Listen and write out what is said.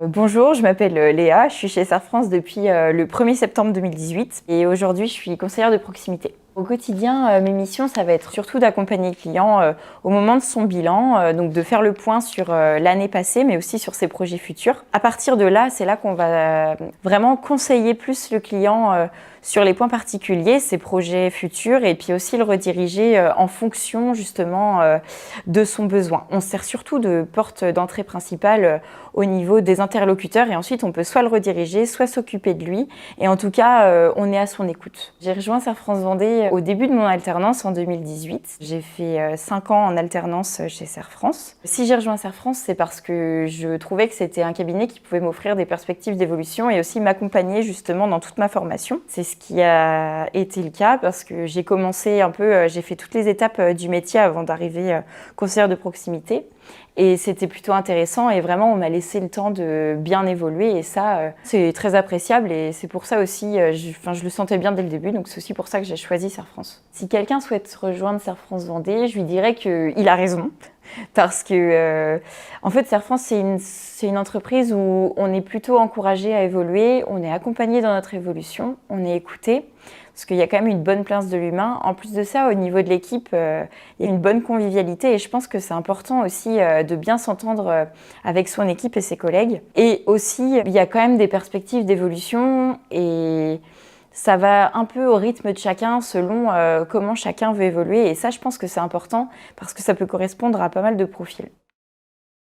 Bonjour, je m'appelle Léa, je suis chez Serre France depuis le 1er septembre 2018 et aujourd'hui je suis conseillère de proximité. Au quotidien, mes missions, ça va être surtout d'accompagner le client au moment de son bilan, donc de faire le point sur l'année passée, mais aussi sur ses projets futurs. À partir de là, c'est là qu'on va vraiment conseiller plus le client sur les points particuliers, ses projets futurs, et puis aussi le rediriger en fonction justement de son besoin. On se sert surtout de porte d'entrée principale au niveau des interlocuteurs et ensuite on peut soit le rediriger, soit s'occuper de lui. Et en tout cas, on est à son écoute. J'ai rejoint Serre France Vendée au début de mon alternance en 2018. J'ai fait 5 ans en alternance chez Serre France. Si j'ai rejoint Serre France, c'est parce que je trouvais que c'était un cabinet qui pouvait m'offrir des perspectives d'évolution et aussi m'accompagner justement dans toute ma formation. C'est ce qui a été le cas parce que j'ai commencé un peu, j'ai fait toutes les étapes du métier avant d'arriver conseillère de proximité. Et c'était plutôt intéressant et vraiment on m'a laissé le temps de bien évoluer et ça c'est très appréciable et c'est pour ça aussi, je le sentais bien dès le début, donc c'est aussi pour ça que j'ai choisi Serre France. Si quelqu'un souhaite rejoindre Serre France Vendée, je lui dirais qu'il a raison parce que en fait Serre France c'est une entreprise où on est plutôt encouragé à évoluer, on est accompagné dans notre évolution, on est écouté. Parce qu'il y a quand même une bonne place de l'humain. En plus de ça, au niveau de l'équipe, il y a une bonne convivialité et je pense que c'est important aussi de bien s'entendre avec son équipe et ses collègues. Et aussi, il y a quand même des perspectives d'évolution et ça va un peu au rythme de chacun selon comment chacun veut évoluer. Et ça, je pense que c'est important parce que ça peut correspondre à pas mal de profils.